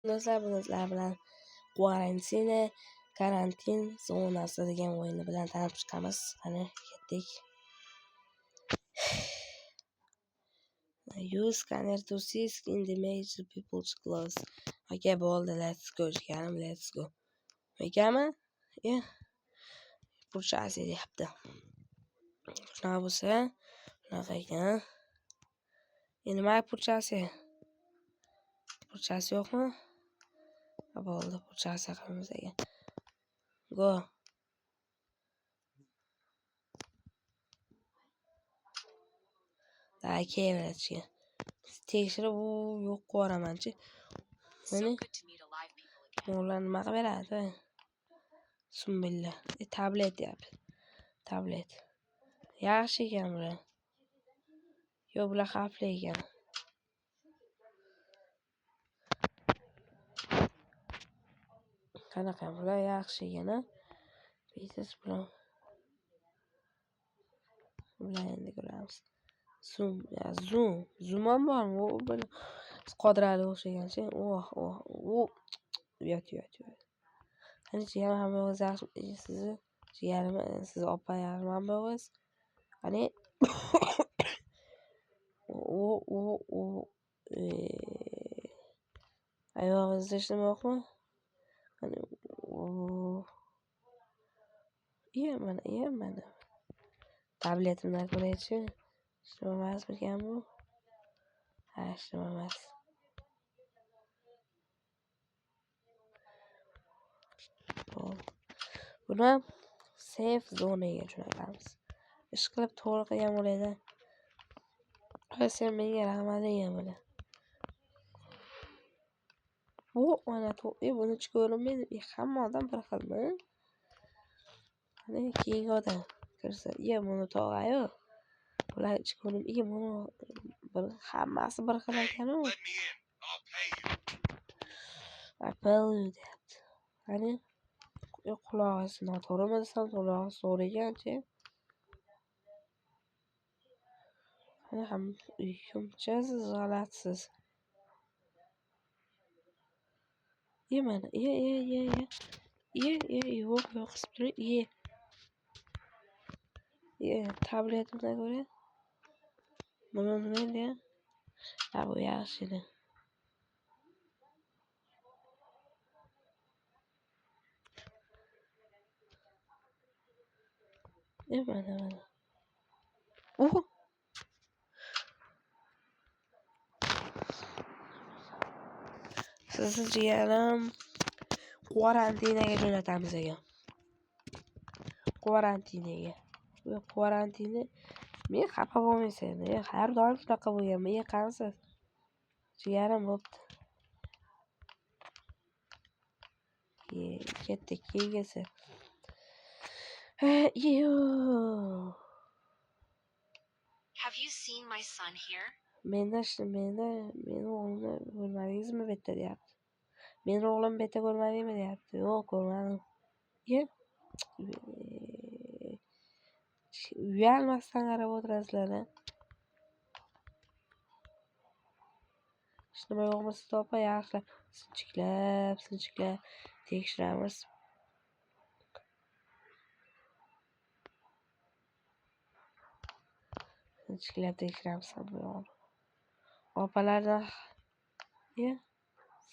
Do'stlar bilan karantin zonasi degan o'yini bilan tanib chiqamiz. Qani ketdik. Use scanner to see in the major people's clothes. Okay, bo'ldi, let's go jigarim, let's go. Megami? Burchasi deyapti. Shunaqa bo'lsa, shunaqa ekan. Nima burchasi? Burchasi yo'qmi? Bo'ldi, burchasi qilamiz ekan. Go. Kerakchi. Tekshirib yo'q qo'ramanchi. Mana ular nima qilib beradi? Sumbilla. Tablet deyapti. Tablet. Yaxshi ekan bular. Yo'q, bular xavfli ekan. Qanaqa bular yaxshi ekan-a? Bitsiz bular. Bular endi ko'ramiz. Zoom ham bormi? U bir qodirali o'xshagancha. Yot. Qani jigarim ham o'zi sizni jigarim siz opa yaxshi ham bo'g'iz. Qani oyog'ingizda hech nima yo'qmi? Qani mana. Tabletimdan ko'raychi. Hech nima emasmikan bu? Hech nima emas. Buni safe zonaga jo'natamiz. Ishqilib to'g'ri qilgan bo'ladi. Sen menga rahmat degan bo'la. Mana buni ko'rmaydi. Hamma odam bir xilmi? Qani keyingi odam kirsa, buni tog'ayu. Bular ko'rib, buni hammasi bir xil ekan-ku. Apple deyapti. Qani qulog'ingiz noto'g'rimi desam, qulog'ingiz to'g'ri ekan-chi. Qani ham uyimchasiz g'alatsiz. Mana. Yo'q, qisib turing. Tabletimdan ko'ra. Buni nima endi? Bu yaxshi edi. Mana. Sizni jigarim karantinaga jo'natamiz ekan. Karantina. Men xafa bo'lmaysan. Har doim shunaqa bo'lganman. Qansiz? Jigarim bo'pti. Ketdik kengasi. Have you seen my son here? Meni o'g'limni ko'rmadingizmi betta deyapti. Meni o'g'lim betta ko'rmadingmi deyapti. Yo'q, ko'rmadim. Uyalmasdan qarab o'tirasizlar-a. Hech nima yo'qmi siz opa? Yaxshi. Sinchiklab tekshiramiz. Opalardan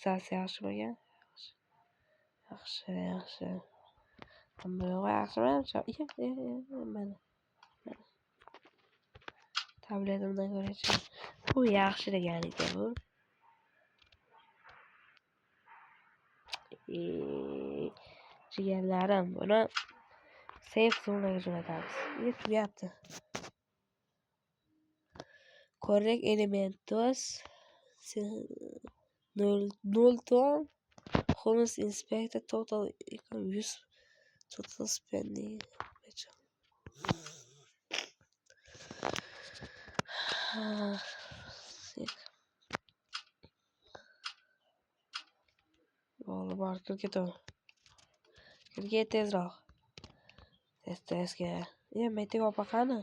sas yaxshi bo'lgan. Yaxshi. Hamma yaxshi. Mana. Tabletimdan ko'raychi. Bu yaxshi degan ekan bu. Jigarlarim, buni safe zonaga jo'natamiz. Tugayapti. Correct elementos 0 ton. Homes inspector total use total spending. Bor kirket tezroq. Tezga. Metik opa qani?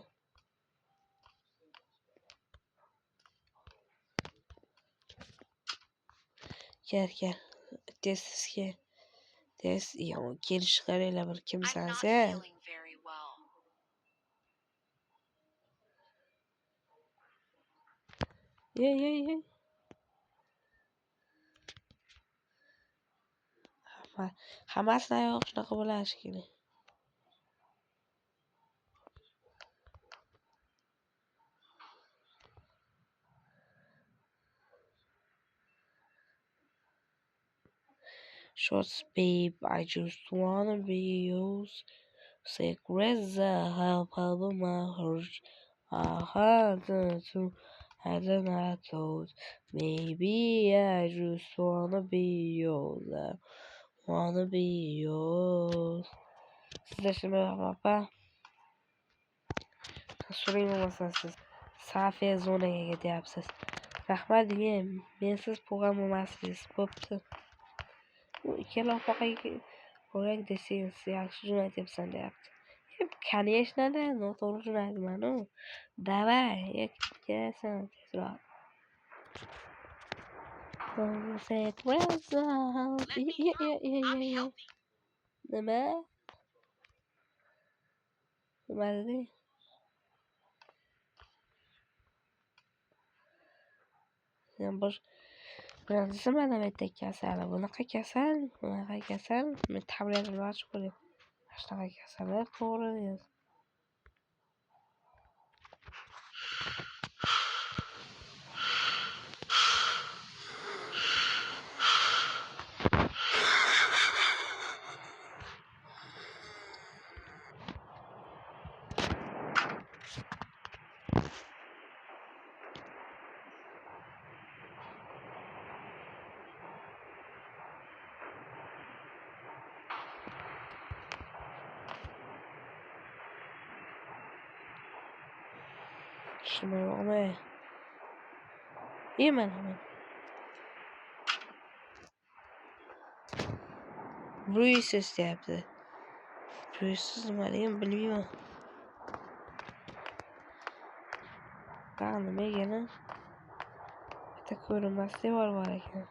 Kel. Sizga kelish qaranglar bir I'm kimsan not sen? feeling very well. Ye. Hammasini oyog'i shunaqa bo'lishi kerak. Shots, babe, I just wanna be yours. Secrets that help my heart. I had to, and then I thought, maybe I just wanna be yours. I wanna be yours. Sizlar shuni yoqmabman. Tasviring bo'lmasa siz Safiya zonaga ketyapsiz. Rahmat deng, mensiz program bo'lmasingiz. Bo'pti. U ikkala opaqaga ko'rak desangiz yaxshi jo'natyapsan deyapti. Конечно, да, noto'g'ri jo'natman-u. Давай, kelasan tezroq. Let me through. I'm healthy. Nima deding? Sen birinchisi mana bu yerda kasali. Bunaqa kasal. Men tabletani ochib ko'ray. Shunaqa kasallar to'g'ri deysiz. Shuni yo'qmi? Mana. Bruises deyapti. Bruises nima degan bilmayman. Nimaga? Bitta ko'rinmas devor bor ekan.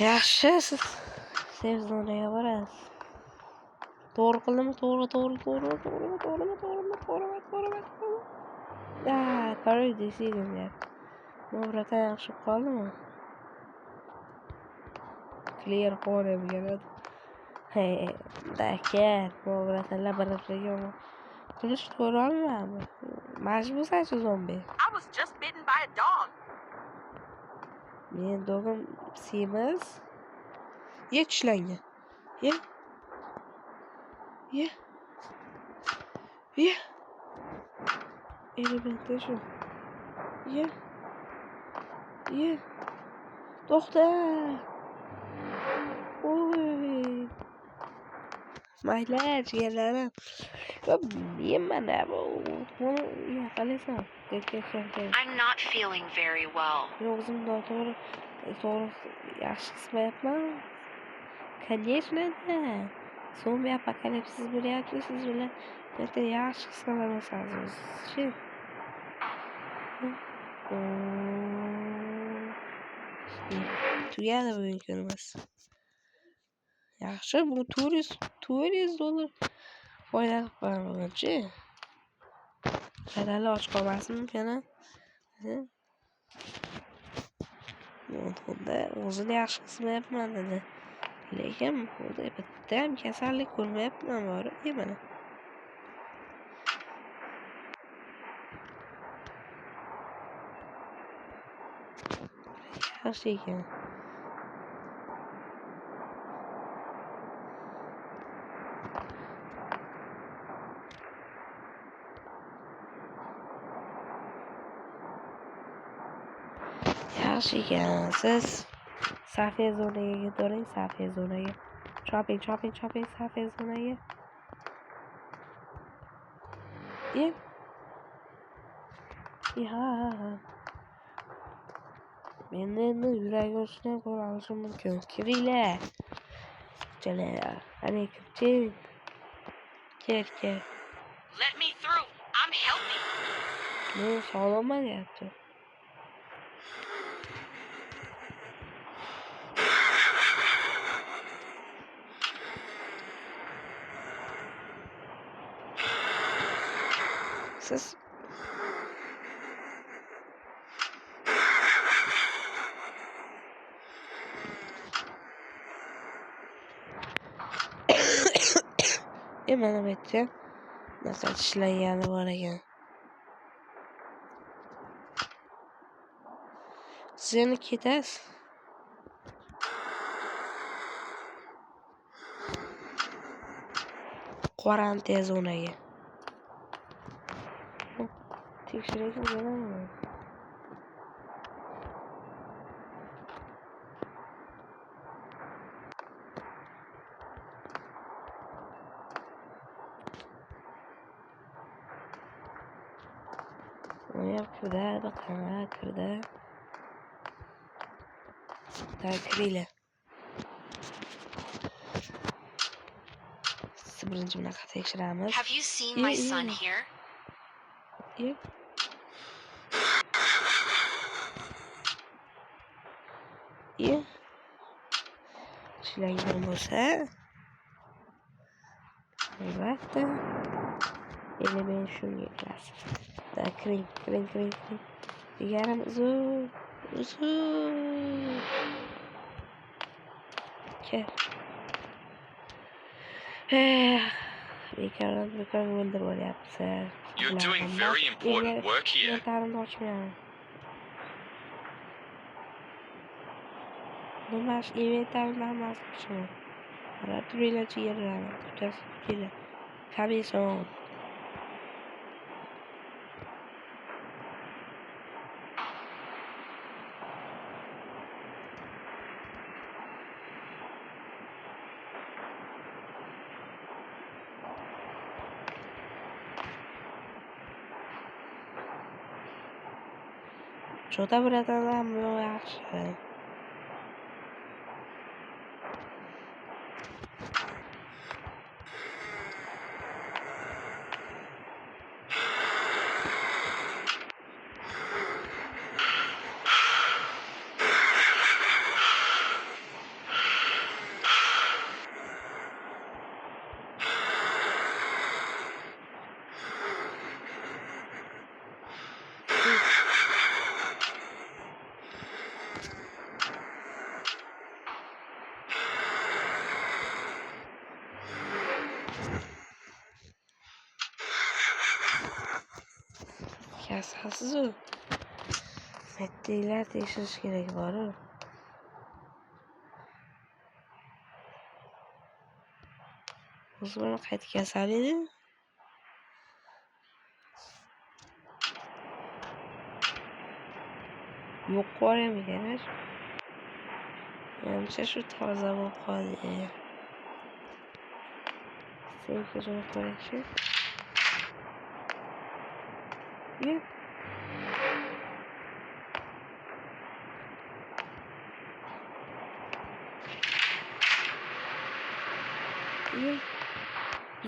Yaxshi, siz sev zonaga borasiz. To'g'ri qildimmi? To'g'ri. Correct decision deyapti. No'bratan yaxshi qoldimi? Clear qilib keladi. Dakar, no'bratanlar bir-biriga qilish ko'rolmayapmi? Majbursan-chi zombi. I was just bitten by a dog. Men dogim semiz. Tishlangan. Ye. Elementation. Ye. To'xta. Oy. Mayli, jigarlarim. Mana bu. Qalasan. I'm not feeling very well. O'zim to'g'ri yaxshi qismayapman. Конечно, да. Zombi apokalipsis bo'lyapti, siz bilan bitta yaxshi his qilamasangiz. Tugadi bugun kunimiz. Yaxshi, bu $400 foyda qilib qo'yaman-chi. Qadali och qolmasin yana. Unda o'zini yaxshi qismayapman dedi. Lekin bitta ham kasallik ko'rmayapman bor. Mana. Yaxshi ekan. Yaxshi ekan. Siz Safiya zonaga ketavering, Safiya zonaga. Chopping, Safiya zonaga. Meni yuragi urishdan ko'ra olishim mumkin. Kiringlar. Jalar. Qani kirchi. Kel. Let me through. I'm healthy. Men sog'lomman deyapti. Siz mana bu yerda bunaqa tishlangani bor ekan. Siz endi ketasiz. Karantin zonaga. Tekshirishim kerakmi? Kirdi, baqara kirdi. Kiringlar. Siz birinchi bunaqa tekshiramiz. Have you seen my son here? Ishlaydigan bo'lsa, albatta. Endi men shunga kirasiz. Kiring. Yarim uzun. Kel. Bekor o'ldirib olyapsiz. You're doing very important work here. Nima inventarimni hammasini tushaman. Mana turinglar chegaralarni. Turinglar. Komison. Cho'ta biladan yaxshi. Kasalsiz-u. Mettinglar tekshirish kerak bor-u. O'zi buni qayta kasal edi. Yo'q qo'yamiz. Menimcha shu toza bo'lib qoldi. Senga javob berishim.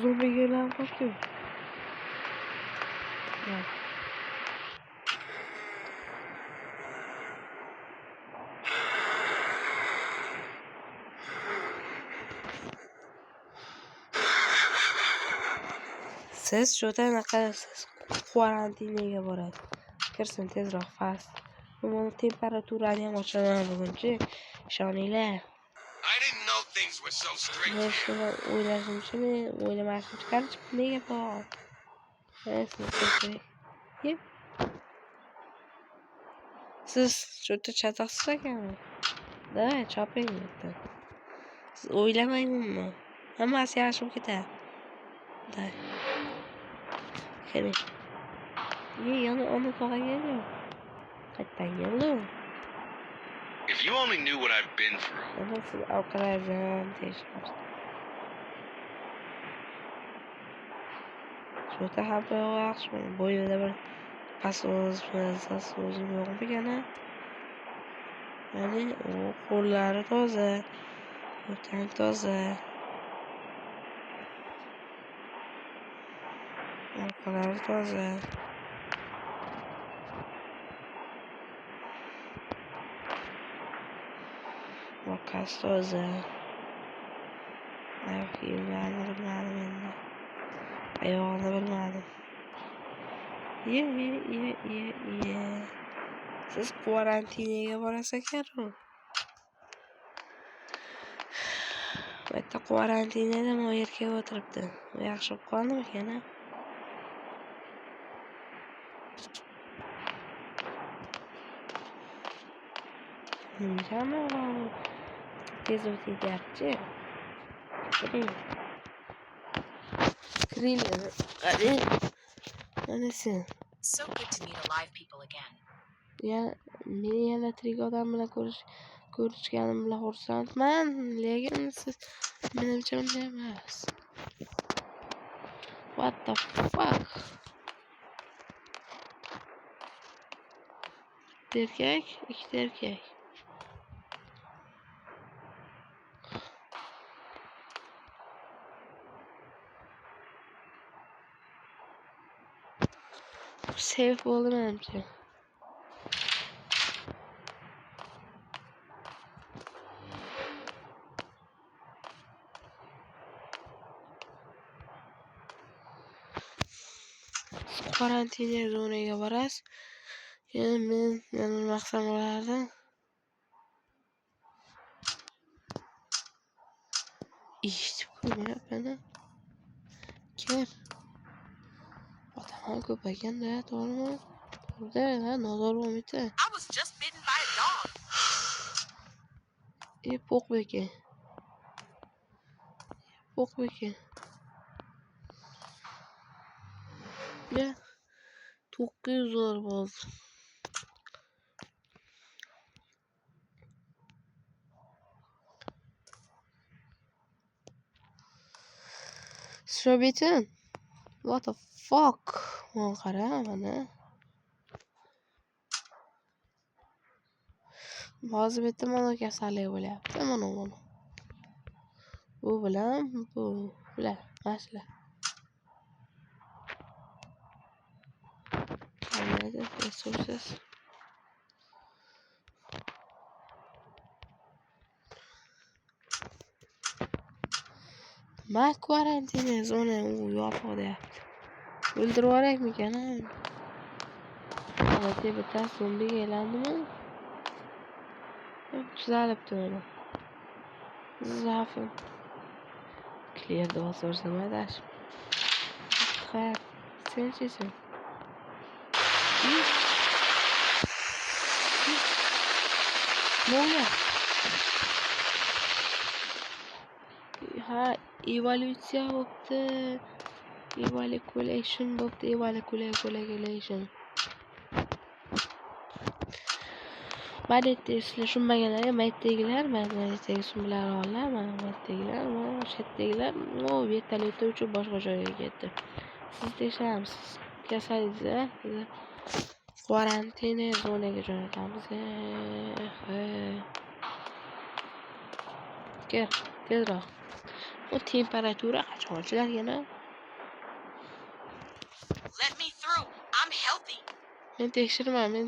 Zombiga aylanib qolibdi. Siz cho'tani qarasiz. Karantinaga boradi. Kirsin tezroq fast. Buni temperaturani ham ochaman bugunchi. Ishoninglar. I didn't know things were so strict. Men shuni o'ylamashim chiqarib nega bor? Siz cho'ta chatoqsiz ekanmi? Davay, choping bitta. Siz o'ylamaymanmi? Hammasi yaxshi bo'lib ketadi. Davay. Keling. Yana onu tog'aga. Qayerdan keldi? If you only knew what I've been through. Ana siz avqalardan tekshirasiz. Cho'ta ham yaxshi. Bo'yida bir pasoz yo'qmi ekan? Ya'ni qo'llari toza. O'tang toza. Orqalari toza. Orqasi toza. Oyoq kiyimlarini bilmadim endi. Oyog'ini bilmadim. Ye. Siz kvarantinaga borasiz ekan-ku. Bu yerda kvarantinada u erkak o'tiribdi. Yaxshi bo'lib qoldimi ekan? Nima tez o'tyapti. Kiring. Mana sen. So good to meet alive people again. Meni yana tirik odam bilan ko'rishganim bilan xursandman, lekin siz menimcha bunday emas. What the fuck? Ikkita erkak. Safe bo'ldi menimcha. Karantina zonaga borasiz. Endi men maqsad bo'lardi. Eshitib ko'rmayapman. Kim? Odam ko'payganda, to'g'rimi? To'g'ri-da, noto'g'ri. I was just bitten by a dog. Po'qbeki. Ya, 900 dollar bo'ldi. Shobitin. What the fuck? Mana qara, mana. Hozir bitta mana kasallik bo'lyapti, mana. Bu bilan masala. Qanday resursiz. Ma karantina zona yopiq deyapti. O'ldirib yuborakmikan? Hozir bitta zombiga aylandimi? Tuzalibdi uni. Zafim. Clear do'stim adash. Ha, senchisin. Nima? Ha, evolutsiya bo'pti. Evaluation bo'pti. Evaluation. Madetda tushunmaganlarga maytdagilar, maytdagi sumlar ollar, maytdagilar, shetdagilar, vertolyotda uchib boshqa joyga ketdi. Siz tekshiramiz. Kasallikda karantina zonaga jo'natamiz. Kel, tezroq. Bu temperatura qachonchilargina? Let me through. I'm healthy. Men tekshirman, men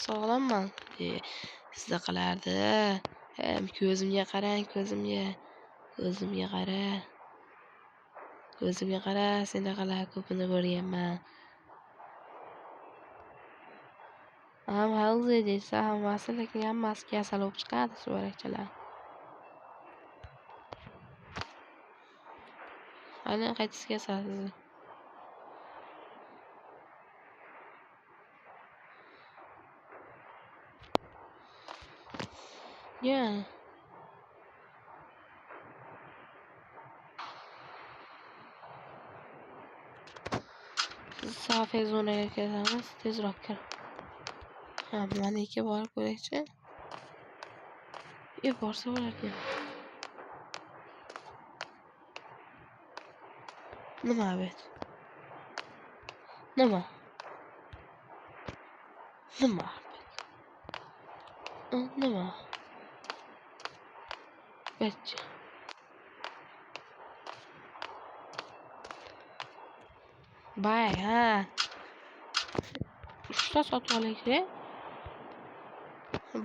sog'lomman. Sizda qilardi. Ko'zimga qarang, ko'zimga qara. Ko'zimga qara, senaqalar ko'pini ko'rganman. Healthy desa hammasi, lekin hammasi kasal bo'lib chiqadi, suvarakchalar. Ana qaytisi kasalsiz. Yeah. Safiy zonaga ketamiz, tezroq kir. Ha, meniki borib ko'raychi. Borsa bo'lardi. Nima bet? Nima? Betchi. Bay, ha. Usta sotib olaylik.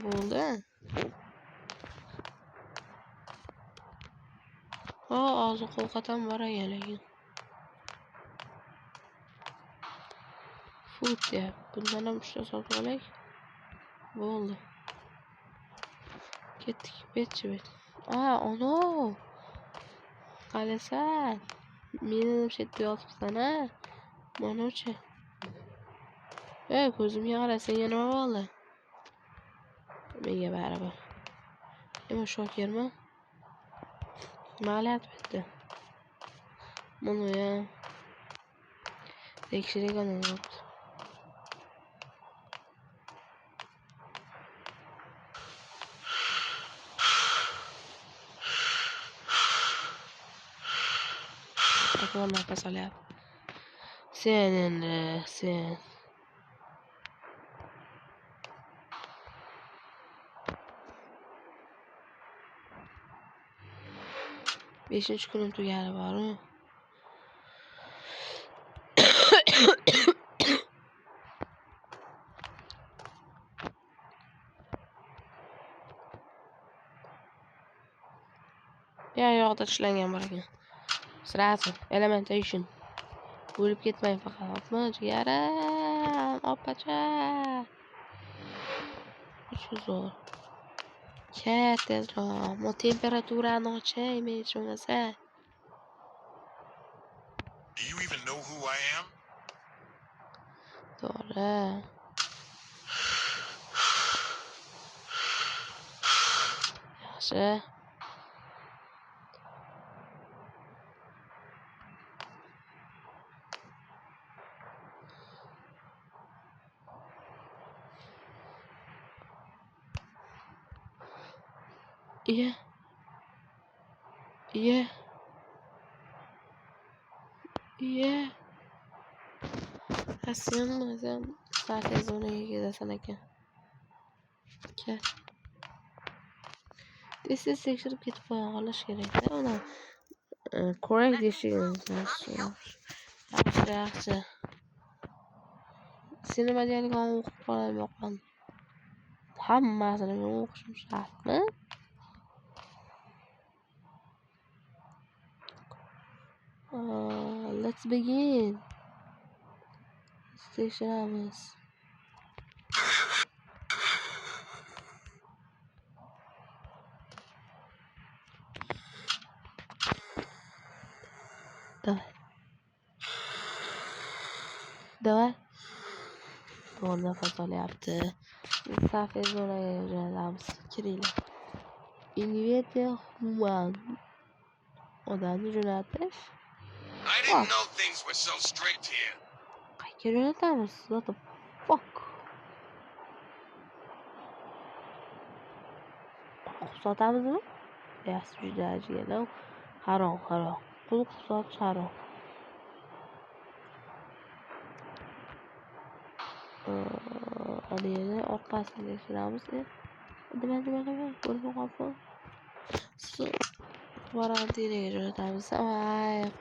Bo'ldi. Oziq-ovqat ham bor ekan. Fu. deyapti. Bundan ham 3 ta sotib olaylik. Bo'ldi. Ketdik. Bet. Ono. Qarasan. Meni shu yerda yotibsan-a? Mana-chi. Ko'zimga qara, senga nima bo'ldi? Menga baribir. Nima Shokirmi? Mayli aytibdi. Mana ham tekshirgan bo'libdi. Akbar nafas olyapti. Sen endi, sen. Beshinchi kunim tugari bor-ku. Yoqda tishlangan bor ekan. Sirasi, elementation. O'lib ketmang faqat, opmi, jigaram, opacha. Uch zo'r. Tezroq. Mo temperaturani ochay, men hech bo'lmasa. Do you even know who I am? To'g'ri. Yaxshi. Sen safiy zonaga ketasan ekan. Kel. Tez tekshirib ketib qolish kerak-da uni. Correct deyishingizdan yaxshi. Seni bajargan o'qib qolaman. Hammasini men o'qishim shartmi? Let's begin. Tekshiramiz. Давай. To'g'ri nafas olyapti. Safiy zonaga jo'namiz. Kiringlar. Invite human. Odamni jo'natish. I didn't know things were so strict here. Qayerga jo'natamiz? What the fuck? Sotamizmi? Yaxshi juda harom. Qulq sotish harom. Aliyani orqasini tekshiramiz. Nima ko'rib qolsin. Kvarantinaga jo'natamiz.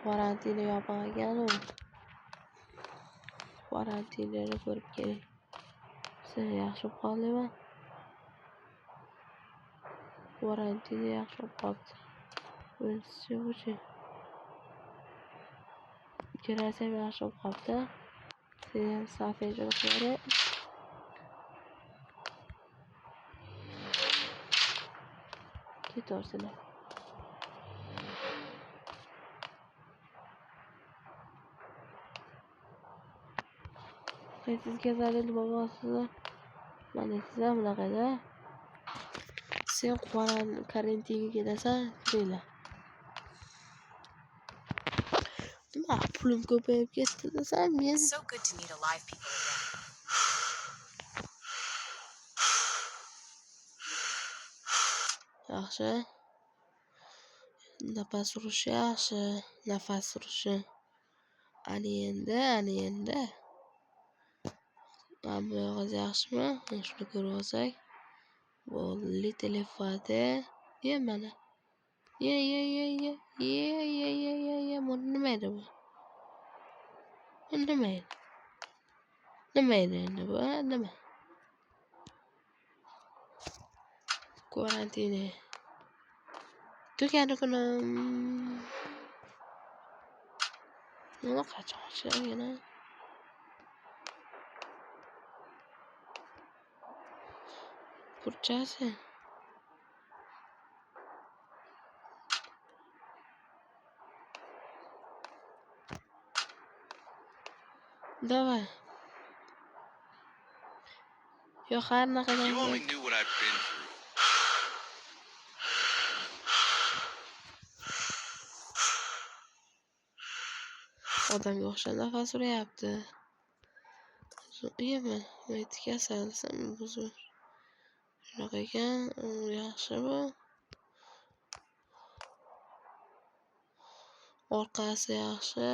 Karantina yopiq ekan-ku. Karantinani ko'rib keling. Sen yaxshi bo'lib qoldingmi? Karantina yaxshi bo'lib qoldi. O'zi kirasam yaxshi bo'lib qoldi. Sen safiy jo'natlari. Ketaversinlar. Sizga zaril bobosiz. Mana sizlar bunaqada. Sen karantinga ketasan, deylar. Nima pulim ko'payib ketdi desam, men So good to meet alive people again. yaxshi. Nafas urishi yaxshi. Nafas urishi. Ani endi. Hamma yog'iz yaxshimi? Shuni ko'rib olsak. Bo'ldi telefonda. Mana. Mana nima edi bu? Nima edi endi bu? Nima? Karantina. Tugani kunim. Nima qachon ochilgan? Kurchasi. Давай. Yo, har If you only naqadar knew what I've been through. odamga o'xshab nafas uryapti. Uyimi, me'ti kasalsan buzur. Shunaqa ekan, yaxshi bu. Orqasi yaxshi.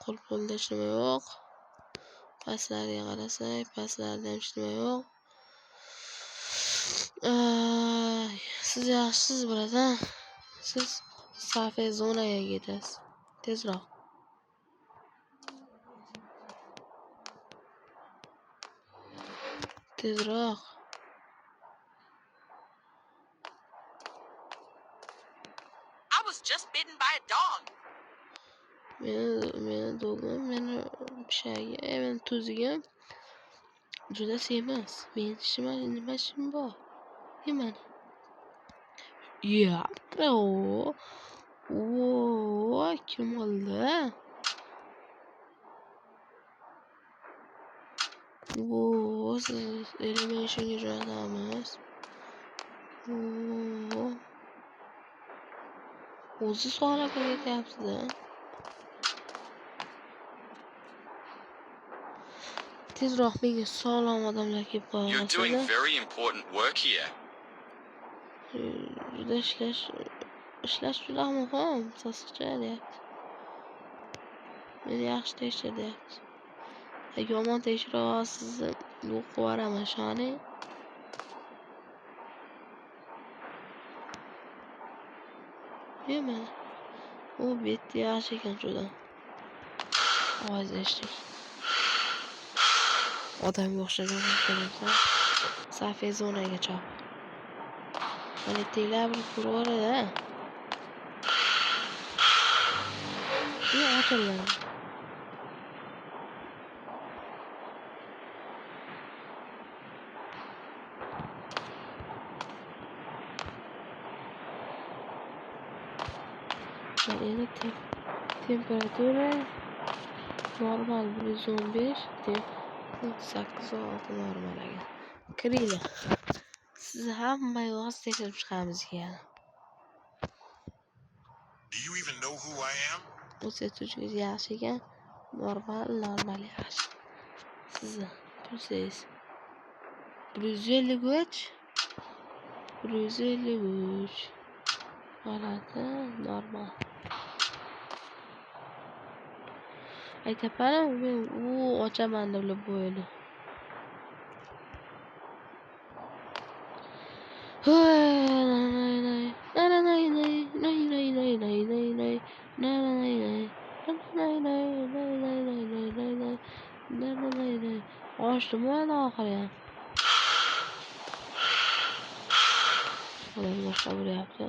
Qo'l-qo'lda hech nima yo'q. Pastlariga qarasak, pastlarida hech nima yo'q. Siz yaxshisiz, birodar. Siz safiy zonaga ketasiz. Tezroq. Tezroq. I was just bitten by a dog. Meni dog'im, meni pishagi, meni tuzigim juda semiz. Meni nima ishim bor? Yemani. Ya, kim oldi? Siz eliminationga jo'natamiz. O'zi so'rab ketyapsiz. Tezroq menga sog'lom odamlar kelib You're doing qolsin. very important work here. Juda ishlash juda muhim. Sosiqcha deyapti. Meni yaxshi tekshir deyapti. Yomon tekshira olasizni yo'q qilib ishoning. Nima? U betdi yaxshi ekan juda. Ovoz eshitdik. Odamga o'xshagan bo'lsa, safiy zonaga chop. Mana teklar bir ko'rvoradi-da. Shu ochilgan. Endi temperatura normal 115, 8 normal ekan. Kiringlar. Siz hamma yo'q tekshirib chiqamiz ekan. Do you even know who I am? O'zgartiruvchingiz yaxshi ekan. Normal yaxshi. Sizni pulsangiz 153. Holati normal. Aytapman, men ochaman deb bo'yni. Ochdimi oxiri ham. Odam boshlab bo'lyapti.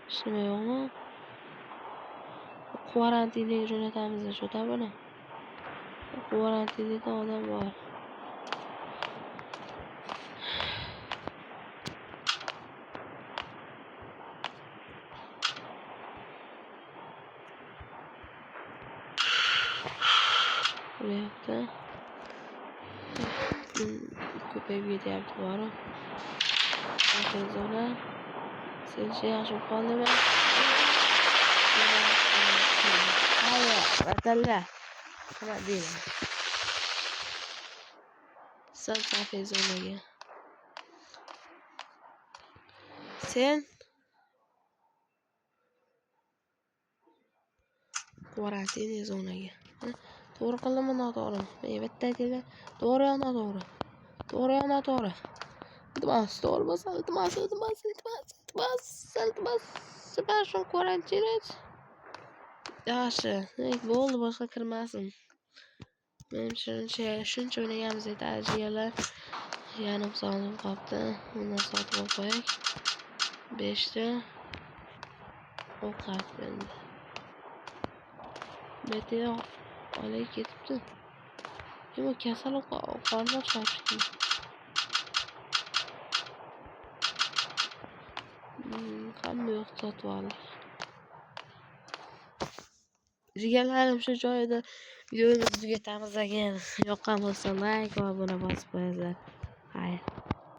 Hech nima yo'qmi? Quarantinaga jo'natamiz shu-da buni. Quarantinada odam bor. Bo'lyapti. Ko'payib ketyapti bor. Zona. Sencha yaxshi qoldimi? Hayo, vatalla. Nima deydi? Safiy zonaga. Sen quarantina zonaga. To'g'ri qildimmi, noto'g'rimi? Men bitta aytaylik. To'g'ri yo noto'g'ri? To'g'ri yo noto'g'ri? Iltimos, to'g'ri bo'lsa, iltimos. Sebastian quarantina. Yaxshi. Bo'ldi, boshqa kirmasin. Menimcha shuncha o'ynaganmiz aytadi jigarlar. Yarim soat qolibdi. Undan sotib qo'ying. 5 ta ovqat endi. Meteo olay ketibdi. Nima kasal qarmoq chopishdi. hamma yoq sotib oldik. Jigarlarim shu joyida videomizni tugatamiz. Agar yoqqan bo'lsa like va obuna bosib qo'yinglar. Xayr.